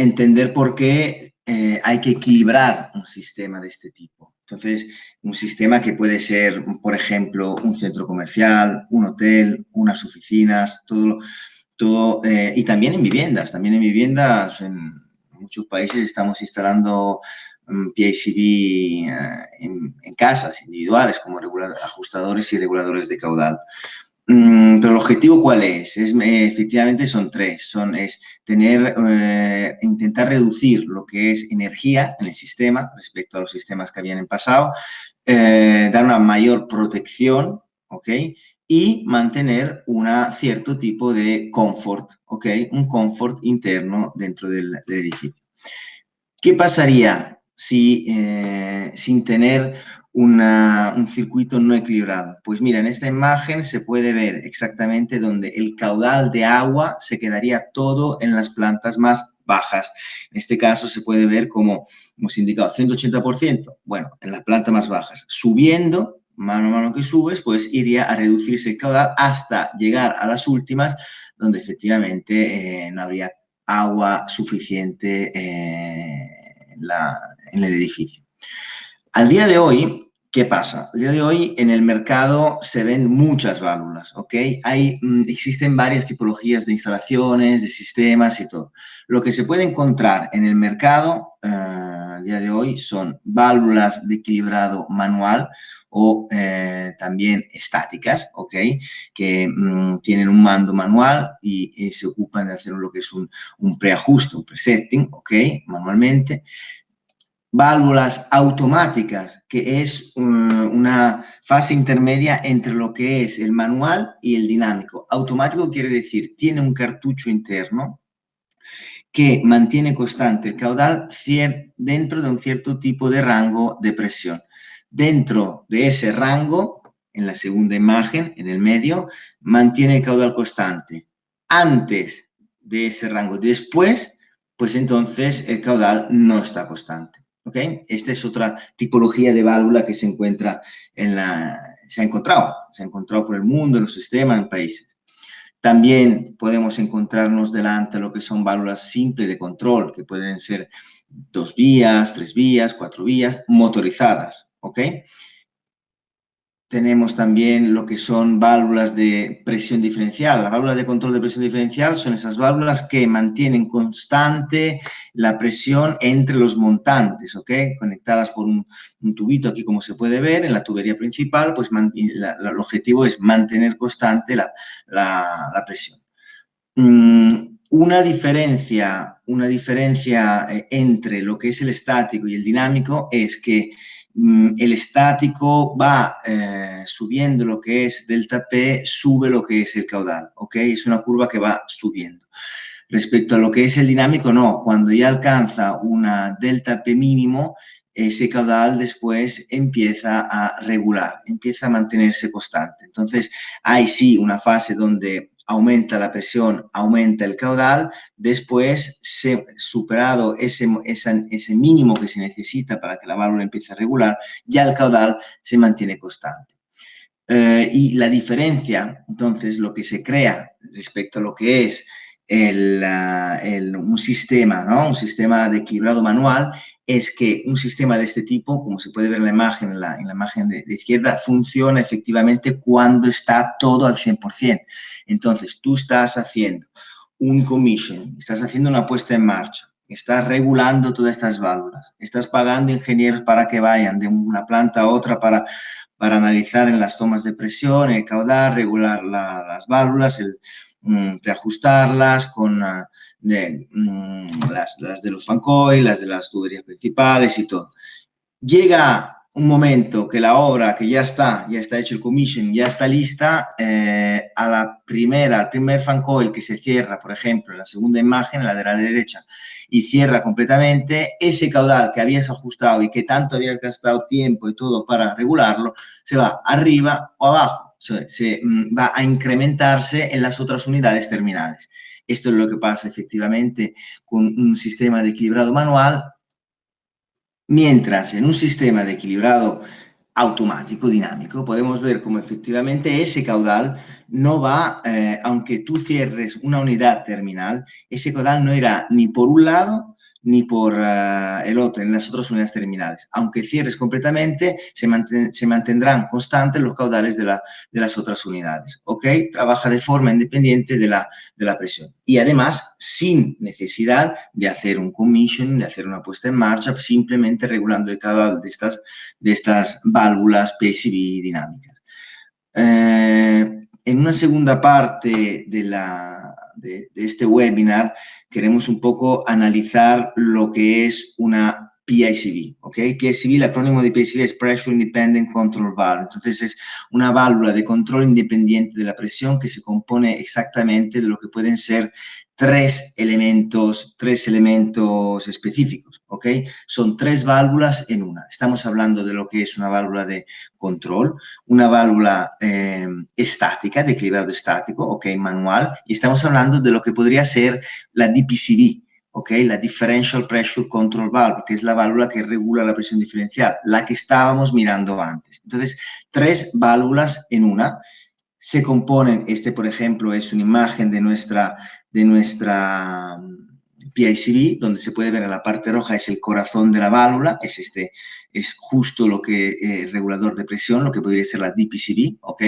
entender por qué hay que equilibrar un sistema de este tipo. Entonces, un sistema que puede ser, por ejemplo, un centro comercial, un hotel, unas oficinas, todo y también en viviendas, en muchos países estamos instalando PICV en casas individuales como ajustadores y reguladores de caudal. Pero el objetivo, ¿cuál es? Efectivamente son tres. Es intentar reducir lo que es energía en el sistema respecto a los sistemas que habían en pasado, dar una mayor protección, ¿ok? Y mantener un cierto tipo de confort, ¿ok? Un confort interno dentro del edificio. ¿Qué pasaría si sin tener un circuito no equilibrado? Pues mira, en esta imagen se puede ver exactamente donde el caudal de agua se quedaría todo en las plantas más bajas. En este caso se puede ver como hemos indicado 180%, bueno, en las plantas más bajas. Subiendo, mano a mano que subes, pues iría a reducirse el caudal hasta llegar a las últimas, donde efectivamente no habría agua suficiente en el edificio. Al día de hoy, ¿qué pasa? Al día de hoy en el mercado se ven muchas válvulas, ¿ok? Existen varias tipologías de instalaciones, de sistemas y todo. Lo que se puede encontrar en el mercado al día de hoy son válvulas de equilibrado manual o también estáticas, ¿ok? Que tienen un mando manual y se ocupan de hacer lo que es un preajuste, un presetting, ¿ok? Manualmente. Válvulas automáticas, que es una fase intermedia entre lo que es el manual y el dinámico. Automático quiere decir, tiene un cartucho interno que mantiene constante el caudal dentro de un cierto tipo de rango de presión. Dentro de ese rango, en la segunda imagen, en el medio, mantiene el caudal constante. Antes de ese rango, después, pues entonces el caudal no está constante. ¿Ok? Esta es otra tipología de válvula que se encuentra se ha encontrado por el mundo, en los sistemas, en países. También podemos encontrarnos delante lo que son válvulas simples de control, que pueden ser 2 vías, 3 vías, 4 vías, motorizadas, ¿ok? Tenemos también lo que son válvulas de presión diferencial. Las válvulas de control de presión diferencial son esas válvulas que mantienen constante la presión entre los montantes, ¿ok? Conectadas por un tubito aquí, como se puede ver, en la tubería principal, pues el objetivo es mantener constante la presión. Una diferencia entre lo que es el estático y el dinámico es que el estático va subiendo lo que es delta P, sube lo que es el caudal, ¿ok? Es una curva que va subiendo. Respecto a lo que es el dinámico, no. Cuando ya alcanza una delta P mínimo, ese caudal después empieza a regular, empieza a mantenerse constante. Entonces, hay sí una fase donde aumenta la presión, aumenta el caudal, después, superado ese mínimo que se necesita para que la válvula empiece a regular, ya el caudal se mantiene constante. Y la diferencia, entonces, lo que se crea respecto a lo que es un sistema, ¿no? Un sistema de equilibrado manual, es que un sistema de este tipo, como se puede ver en la imagen, en la imagen de izquierda, funciona efectivamente cuando está todo al 100%. Entonces, tú estás haciendo un commission, estás haciendo una puesta en marcha, estás regulando todas estas válvulas, estás pagando ingenieros para que vayan de una planta a otra para analizar en las tomas de presión, el caudal, regular las válvulas, reajustarlas con las de los fan coil, las de las tuberías principales y todo. Llega un momento que la obra que ya está hecho el commission, ya está lista, al primer fan coil que se cierra, por ejemplo, en la segunda imagen, en la de la derecha, y cierra completamente, ese caudal que habías ajustado y que tanto habías gastado tiempo y todo para regularlo, se va arriba o abajo, va a incrementarse en las otras unidades terminales. Esto es lo que pasa efectivamente con un sistema de equilibrado manual. Mientras en un sistema de equilibrado automático, dinámico. Podemos ver cómo efectivamente ese caudal no va, aunque tú cierres una unidad terminal, ese caudal no irá ni por un lado ni por el otro, en las otras unidades terminales. Aunque cierres completamente, se mantendrán constantes los caudales de las otras unidades. ¿Ok? Trabaja de forma independiente de la presión. Y además, sin necesidad de hacer un commission, de hacer una puesta en marcha, simplemente regulando el caudal de estas válvulas PCV dinámicas. En una segunda parte de este webinar queremos un poco analizar lo que es una PICV, ¿ok? PICV, el acrónimo de PICV es Pressure Independent Control Valve. Entonces es una válvula de control independiente de la presión que se compone exactamente de lo que pueden ser tres elementos específicos, ¿ok? Son tres válvulas en una. Estamos hablando de lo que es una válvula de control, una válvula estática, de equilibrado estático, ok, manual, y estamos hablando de lo que podría ser la DPCV, ok, la Differential Pressure Control Valve, que es la válvula que regula la presión diferencial, la que estábamos mirando antes. Entonces, tres válvulas en una. Se componen, por ejemplo, es una imagen de nuestra PICV, donde se puede ver en la parte roja es el corazón de la válvula, es justo lo que regulador de presión, lo que podría ser la DPCV, ¿ok?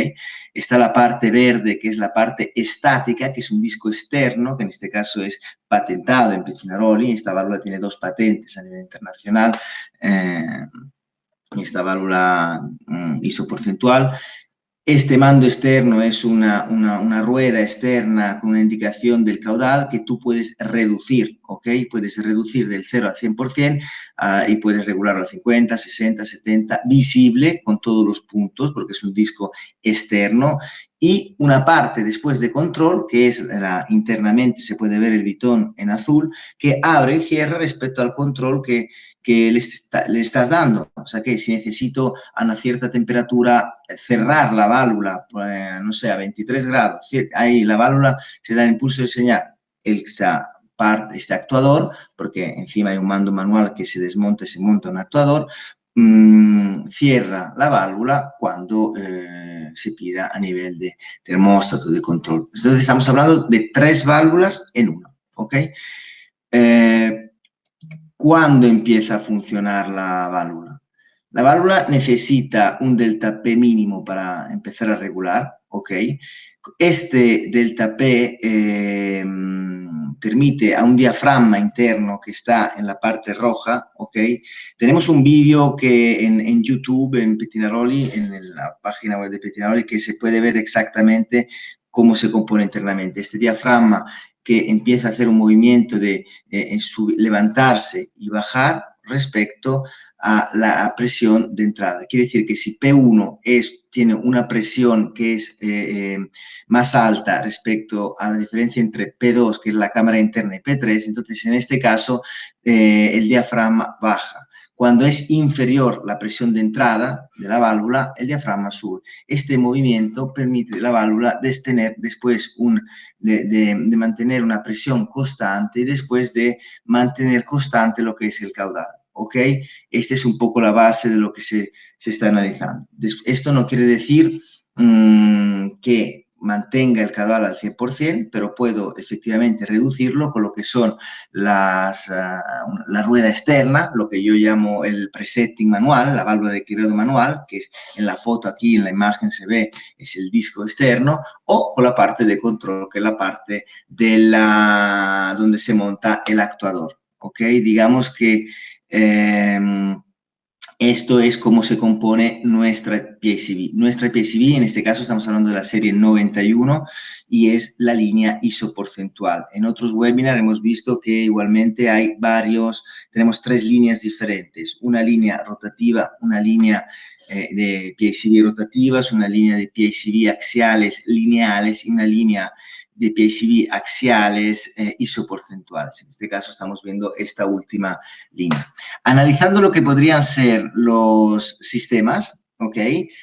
Está la parte verde, que es la parte estática, que es un disco externo, que en este caso es patentado en Pettinaroli. Esta válvula tiene 2 patentes a nivel internacional, esta válvula isoporcentual. Este mando externo es una rueda externa con una indicación del caudal que tú puedes reducir, ¿ok? Puedes reducir del 0 al 100% y puedes regularlo a 50, 60, 70, visible con todos los puntos porque es un disco externo. Y una parte después de control, que es internamente se puede ver el bitón en azul, que abre y cierra respecto al control que le estás dando. O sea que si necesito a una cierta temperatura cerrar la válvula, pues, no sé, a 23 grados, ahí la válvula se da el impulso de señal, este actuador, porque encima hay un mando manual que se desmonta y se monta un actuador, cierra la válvula cuando se pida a nivel de termostato de control. Entonces estamos hablando de 3 válvulas en una, ¿ok? ¿Cuándo empieza a funcionar la válvula? La válvula necesita un delta P mínimo para empezar a regular, ¿ok? Este delta P permite a un diafragma interno que está en la parte roja, ¿ok? Tenemos un vídeo que en YouTube, en Pettinaroli, en la página web de Pettinaroli, que se puede ver exactamente cómo se compone internamente. Este diafragma que empieza a hacer un movimiento de levantarse y bajar respecto a la presión de entrada. Quiere decir que si P1 tiene una presión que es más alta respecto a la diferencia entre P2, que es la cámara interna, y P3, entonces en este caso el diafragma baja. Cuando es inferior la presión de entrada de la válvula, el diafragma sube. Este movimiento permite a la válvula después de mantener una presión constante y después de mantener constante lo que es el caudal. ¿Ok? Esta es un poco la base de lo que se está analizando. Esto no quiere decir que mantenga el caudal al 100%, pero puedo efectivamente reducirlo con lo que son la rueda externa, lo que yo llamo el presetting manual, la válvula de equilibrado manual, que es en la foto aquí, en la imagen se ve, es el disco externo, o con la parte de control, que es la parte donde se monta el actuador. ¿Ok? Digamos que esto es cómo se compone nuestra PICV. Nuestra PICV, en este caso estamos hablando de la serie 91 y es la línea isoporcentual. En otros webinars hemos visto que igualmente tenemos 3 líneas diferentes. Una línea rotativa, una línea de PICV rotativas, una línea de PICV axiales lineales y una línea de PICV axiales isoporcentuales. En este caso estamos viendo esta última línea. Analizando lo que podrían ser los sistemas, ¿ok?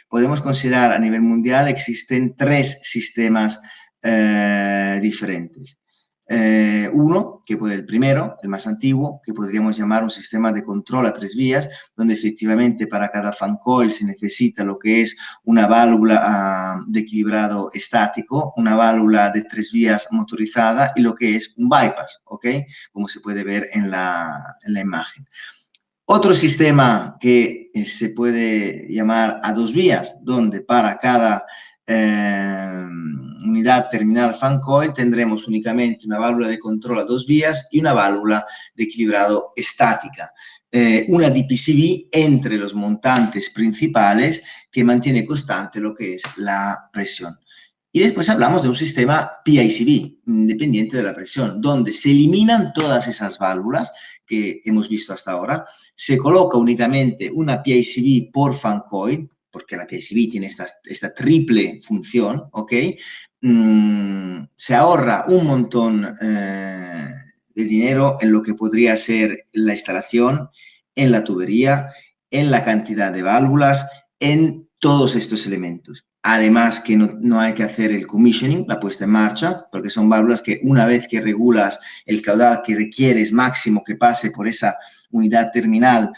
Podemos considerar a nivel mundial existen 3 sistemas diferentes. Uno, que puede el primero, el más antiguo, que podríamos llamar un sistema de control a 3 vías, donde efectivamente para cada fan coil se necesita lo que es una válvula de equilibrado estático, una válvula de 3 vías motorizada y lo que es un bypass, ¿ok? Como se puede ver en la imagen. Otro sistema que se puede llamar a 2 vías, donde para cada unidad terminal fan coil tendremos únicamente una válvula de control a 2 vías y una válvula de equilibrado estática. Una DPCV entre los montantes principales que mantiene constante lo que es la presión. Y después hablamos de un sistema PICV, independiente de la presión, donde se eliminan todas esas válvulas que hemos visto hasta ahora, se coloca únicamente una PICV por fan coil, porque la PICV tiene esta triple función, ¿ok? Se ahorra un montón de dinero en lo que podría ser la instalación, en la tubería, en la cantidad de válvulas, en todos estos elementos. Además que no hay que hacer el commissioning, la puesta en marcha, porque son válvulas que una vez que regulas el caudal que requieres máximo que pase por esa unidad terminal,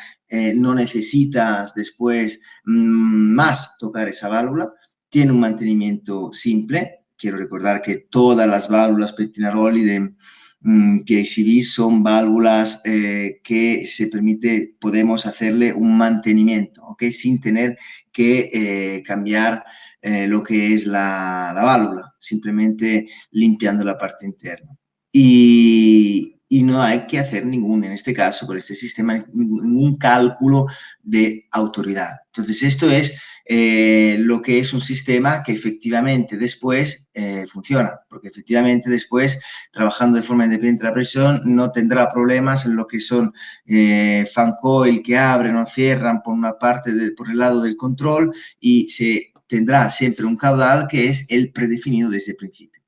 no necesitas después más tocar esa válvula. Tiene un mantenimiento simple. Quiero recordar que todas las válvulas Pettinaroli de PICV son válvulas que podemos hacerle un mantenimiento, ¿ok? Sin tener que cambiar lo que es la válvula, simplemente limpiando la parte interna. Y no hay que hacer en este caso, por este sistema, ningún cálculo de autoridad. Entonces, esto es lo que es un sistema que efectivamente después funciona, porque efectivamente después, trabajando de forma independiente de la presión, no tendrá problemas en lo que son fan coil que abren o cierran por una parte, por el lado del control, y se tendrá siempre un caudal que es el predefinido desde el principio.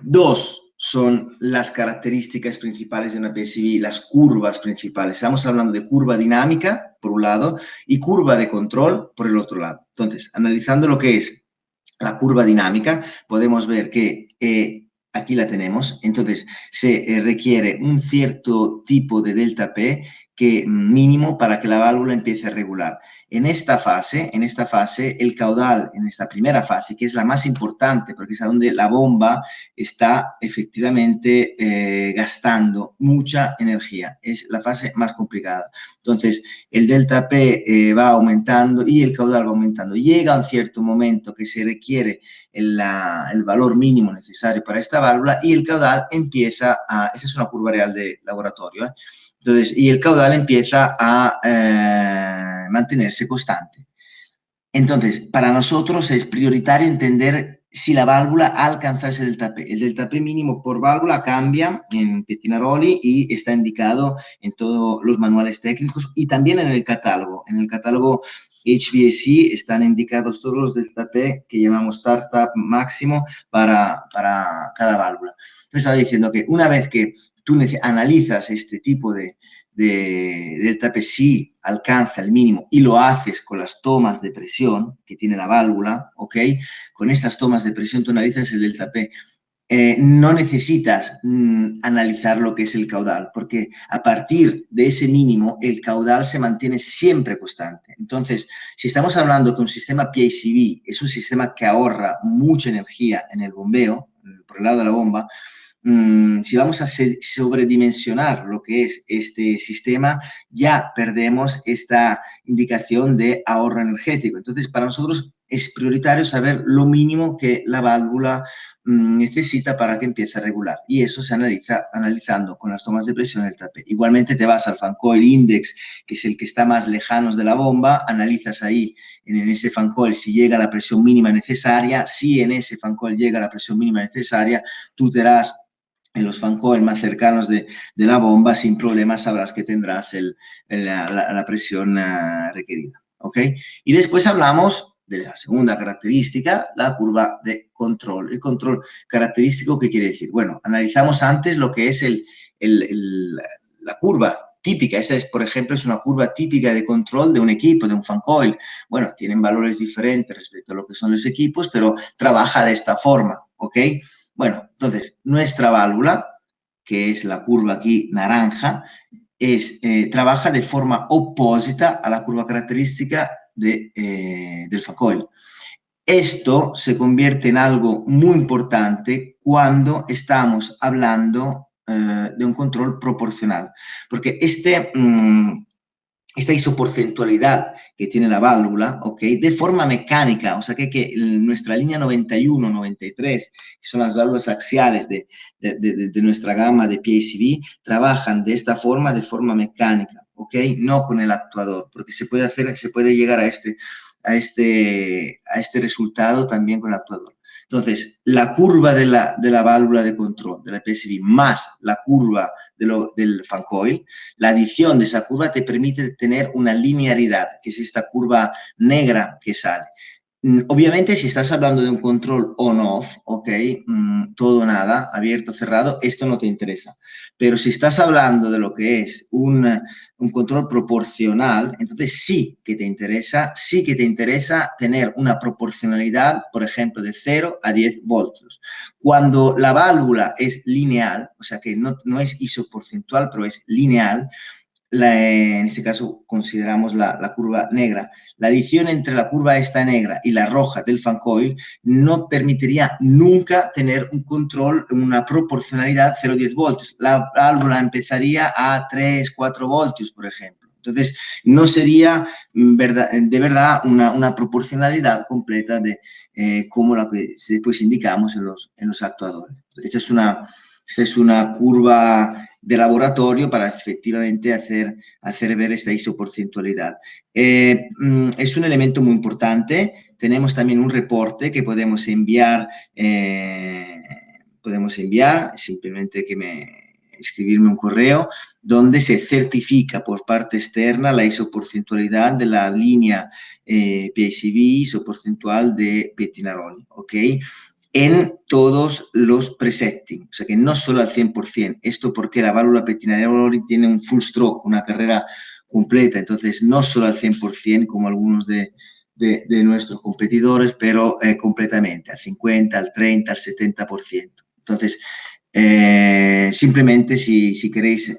Dos son las características principales de una PICV, las curvas principales. Estamos hablando de curva dinámica, por un lado, y curva de control, por el otro lado. Entonces, analizando lo que es la curva dinámica, podemos ver que aquí la tenemos. Entonces, se requiere un cierto tipo de delta P que mínimo para que la válvula empiece a regular. En esta fase, el caudal, en esta primera fase, que es la más importante, porque es a donde la bomba está efectivamente gastando mucha energía. Es la fase más complicada. Entonces, el delta P va aumentando y el caudal va aumentando. Llega a un cierto momento que se requiere el valor mínimo necesario para esta válvula y el caudal empieza a... Esa es una curva real de laboratorio, ¿eh? Entonces, y el caudal empieza a mantenerse constante. Entonces, para nosotros es prioritario entender si la válvula ha alcanzado ese delta P. El delta P mínimo por válvula cambia en Pettinaroli y está indicado en todos los manuales técnicos y también en el catálogo. En el catálogo HVAC están indicados todos los delta P que llamamos startup máximo para cada válvula. Yo estaba diciendo que una vez que tú analizas este tipo de delta P si alcanza el mínimo y lo haces con las tomas de presión que tiene la válvula, ¿ok? Con estas tomas de presión tú analizas el delta P. No necesitas analizar lo que es el caudal, porque a partir de ese mínimo el caudal se mantiene siempre constante. Entonces, si estamos hablando que un sistema PICV es un sistema que ahorra mucha energía en el bombeo, por el lado de la bomba, si vamos a sobredimensionar lo que es este sistema, ya perdemos esta indicación de ahorro energético. Entonces, para nosotros es prioritario saber lo mínimo que la válvula necesita para que empiece a regular. Y eso se analiza analizando con las tomas de presión del tapé. Igualmente te vas al fan coil index, que es el que está más lejano de la bomba, analizas ahí en ese fan coil si llega la presión mínima necesaria. Si en ese fan coil llega la presión mínima necesaria, tú te darás en los fan coil más cercanos de la bomba, sin problemas sabrás que tendrás la presión requerida. ¿Ok? Y después hablamos de la segunda característica, la curva de control. El control característico, ¿qué quiere decir? Bueno, analizamos antes lo que es la curva típica. Esa es, por ejemplo, es una curva típica de control de un equipo, de un fan coil. Bueno, tienen valores diferentes respecto a lo que son los equipos, pero trabaja de esta forma, ¿ok? Bueno, entonces, nuestra válvula, que es la curva aquí naranja, trabaja de forma opósita a la curva característica del fan coil. Esto se convierte en algo muy importante cuando estamos hablando de un control proporcional, porque esta isoporcentualidad que tiene la válvula, ¿ok? De forma mecánica, o sea que nuestra línea 91, 93, que son las válvulas axiales de nuestra gama de PACV, trabajan de esta forma, de forma mecánica, ¿ok? No con el actuador, porque se puede llegar a este resultado también con el actuador. Entonces, la curva de la válvula de control, de la PSV, más la curva del fan coil, la adición de esa curva te permite tener una linearidad, que es esta curva negra que sale. Obviamente, si estás hablando de un control on-off, ok, todo o nada, abierto, cerrado, esto no te interesa. Pero si estás hablando de lo que es un control proporcional, entonces sí que te interesa tener una proporcionalidad, por ejemplo, de 0 a 10 voltios. Cuando la válvula es lineal, o sea que no es isoporcentual, pero es lineal, en este caso consideramos la curva negra, la adición entre la curva esta negra y la roja del fan coil no permitiría nunca tener un control, una proporcionalidad 0,10 voltios. La válvula empezaría a 3, 4 voltios, por ejemplo. Entonces, no sería de verdad una proporcionalidad completa como la que después indicamos en los actuadores. Esta es una curva de laboratorio para efectivamente hacer ver esta isoporcentualidad. Es un elemento muy importante. Tenemos también un reporte que podemos enviar, simplemente escribirme un correo, donde se certifica por parte externa la isoporcentualidad de la línea PICV isoporcentual de Pettinaroli, ¿ok? En todos los presetting, o sea que no solo al 100%. Esto porque la válvula Pettinaroli tiene un full stroke, una carrera completa, entonces no solo al 100% como algunos de nuestros competidores, pero completamente, al 50, al 30, al 70%. Entonces, simplemente si queréis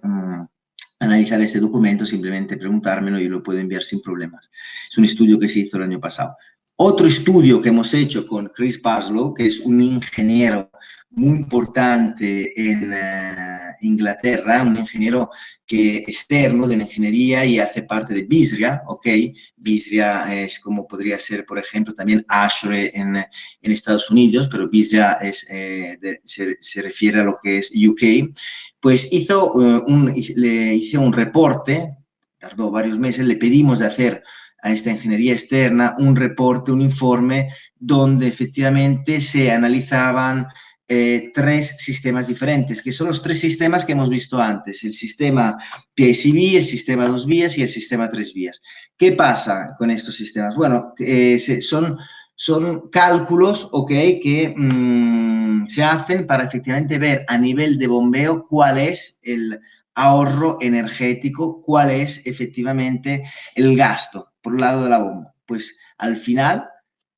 analizar este documento, simplemente preguntármelo y lo puedo enviar sin problemas. Es un estudio que se hizo el año pasado. Otro estudio que hemos hecho con Chris Parslow, que es un ingeniero muy importante en Inglaterra, un ingeniero externo de la ingeniería y hace parte de Visria, ¿ok? Visria es como podría ser, por ejemplo, también Ashore en Estados Unidos, pero Visria se refiere a lo que es UK. Pues le hizo un reporte, tardó varios meses, le pedimos de hacer a esta ingeniería externa un reporte, un informe, donde efectivamente se analizaban tres sistemas diferentes, que son los tres sistemas que hemos visto antes, el sistema PICV, el sistema 2 vías y el sistema 3 vías. ¿Qué pasa con estos sistemas? Bueno, son cálculos, ¿ok?, que se hacen para efectivamente ver a nivel de bombeo cuál es el ahorro energético, cuál es efectivamente el gasto por el lado de la bomba. Pues al final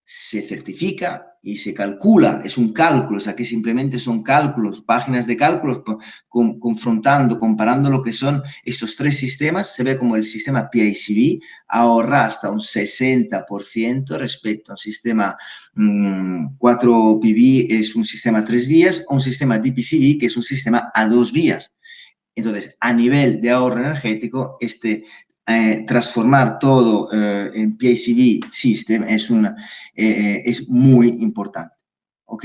se certifica y se calcula, es un cálculo, o sea que simplemente son cálculos, páginas de cálculos, comparando lo que son estos tres sistemas, se ve como el sistema PICV ahorra hasta un 60% respecto a un sistema 4PV, es un sistema 3 vías, o un sistema DPCV, que es un sistema a 2 vías. Entonces, a nivel de ahorro energético, transformar todo en PICV System es muy importante. ¿Ok?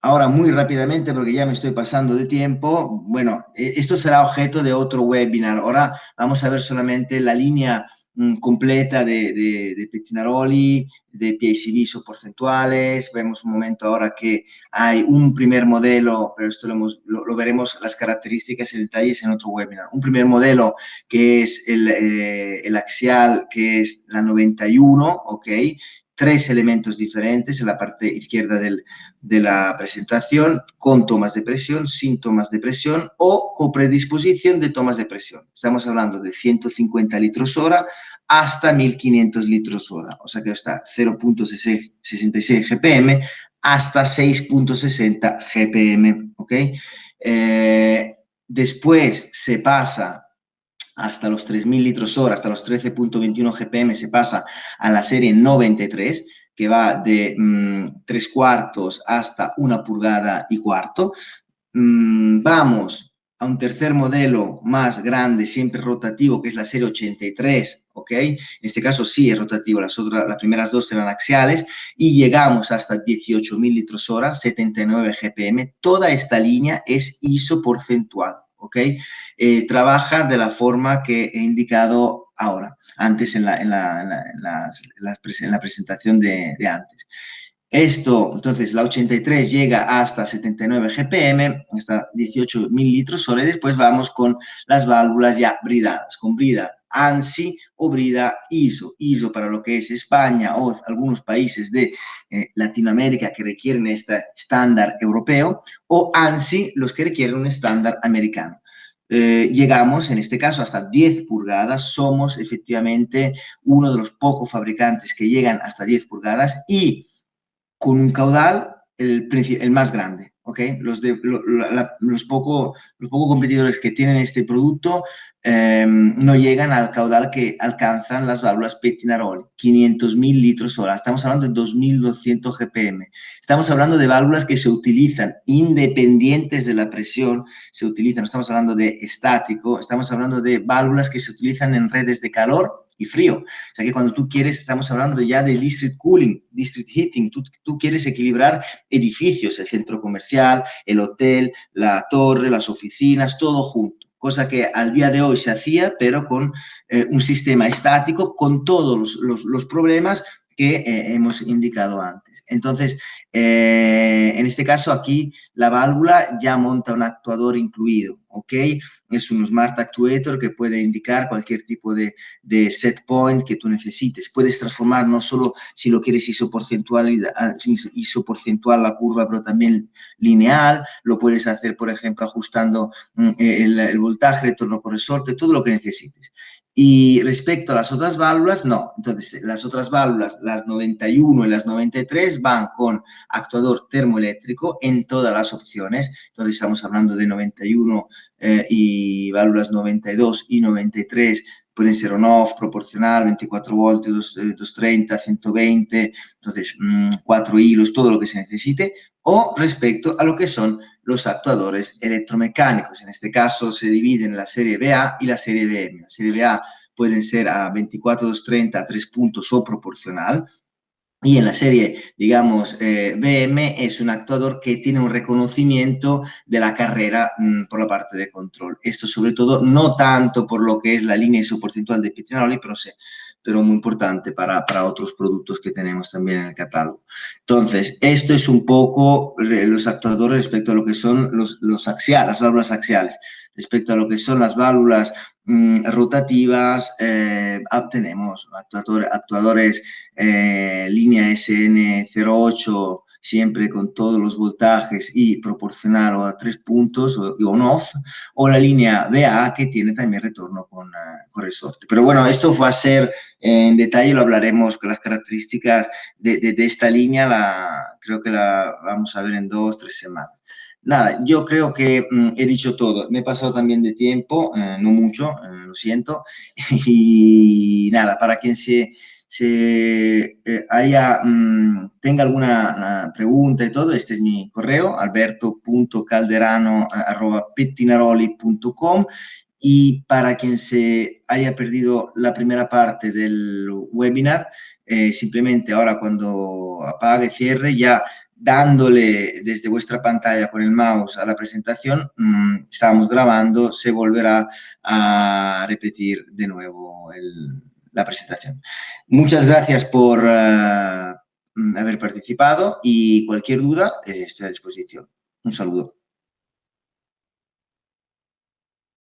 Ahora, muy rápidamente, porque ya me estoy pasando de tiempo, bueno, esto será objeto de otro webinar. Ahora vamos a ver solamente la línea completa de Pettinaroli, de PICV isoporcentuales. Vemos un momento ahora que hay un primer modelo, pero esto lo veremos las características y detalles en otro webinar. Un primer modelo que es el axial, que es la 91, ¿ok? Tres elementos diferentes en la parte izquierda de la presentación, con tomas de presión, sin tomas de presión o con predisposición de tomas de presión. Estamos hablando de 150 litros hora hasta 1500 litros hora, o sea que está 0.66 GPM hasta 6.60 GPM, ¿ok? Después se pasa hasta los 3.000 litros hora, hasta los 13.21 GPM, se pasa a la serie 93, que va de 3 cuartos hasta 1 pulgada y cuarto. Vamos a un tercer modelo más grande, siempre rotativo, que es la serie 83, ¿ok? En este caso sí es rotativo, las primeras dos eran axiales, y llegamos hasta 18.000 litros hora, 79 GPM. Toda esta línea es ISO porcentual, ¿ok? Trabaja de la forma que he indicado ahora, antes en la presentación de antes. Esto, entonces, la 83 llega hasta 79 GPM, hasta 18.000 litros hora, y después vamos con las válvulas ya bridadas, con brida ANSI o brida ISO. ISO para lo que es España o algunos países de Latinoamérica que requieren este estándar europeo, o ANSI los que requieren un estándar americano. Llegamos, en este caso, hasta 10 pulgadas. Somos efectivamente uno de los pocos fabricantes que llegan hasta 10 pulgadas y con un caudal el más grande, ¿ok? Los pocos competidores que tienen este producto no llegan al caudal que alcanzan las válvulas Pettinaroli, 500.000 litros hora. Estamos hablando de 2.200 GPM. Estamos hablando de válvulas que se utilizan independientes de la presión, se utilizan, no estamos hablando de estático, estamos hablando de válvulas que se utilizan en redes de calor y frío. O sea que cuando tú quieres, estamos hablando ya de district cooling, district heating, tú quieres equilibrar edificios, el centro comercial, el hotel, la torre, las oficinas, todo junto. Cosa que al día de hoy se hacía, pero con un sistema estático, con todos los problemas que hemos indicado antes. Entonces, en este caso aquí la válvula ya monta un actuador incluido, ¿ok? Es un Smart Actuator que puede indicar cualquier tipo de set point que tú necesites. Puedes transformar no solo si lo quieres ISO porcentual la curva, pero también lineal. Lo puedes hacer, por ejemplo, ajustando el voltaje, retorno por resorte, todo lo que necesites. Y respecto a las otras válvulas, no. Entonces, las otras válvulas, las 91 y las 93, van con actuador termoeléctrico en todas las opciones. Entonces, estamos hablando de 91 y válvulas 92 y 93 pueden ser on-off, proporcional, 24 voltios, 230, 120, entonces 4 hilos, todo lo que se necesite, o respecto a lo que son los actuadores electromecánicos. En este caso se dividen en la serie BA y la serie BM. La serie BA pueden ser a 24, 230, 3 puntos o proporcional. Y en la serie, digamos, BM es un actuador que tiene un reconocimiento de la carrera por la parte de control. Esto sobre todo, no tanto por lo que es la línea isoporcentual de Pettinaroli, pero muy importante para otros productos que tenemos también en el catálogo. Entonces, esto es un poco los actuadores respecto a lo que son los axiales, las válvulas axiales. Respecto a lo que son las válvulas rotativas, tenemos actuadores línea SN08 siempre con todos los voltajes y proporcional o a 3 puntos o on-off, o la línea BA que tiene también retorno con resorte. Pero bueno, esto va a ser en detalle, lo hablaremos con las características de esta línea, creo que la vamos a ver en 2 o 3 semanas. Nada, yo creo que he dicho todo. Me he pasado también de tiempo, no mucho, lo siento. Y nada, para quien tenga alguna pregunta y todo, este es mi correo, alberto.calderano@pettinaroli.com. Y para quien se haya perdido la primera parte del webinar, simplemente ahora cuando apague, cierre, ya dándole desde vuestra pantalla con el mouse a la presentación, estábamos grabando, se volverá a repetir de nuevo la presentación. Muchas gracias por haber participado y cualquier duda estoy a disposición. Un saludo.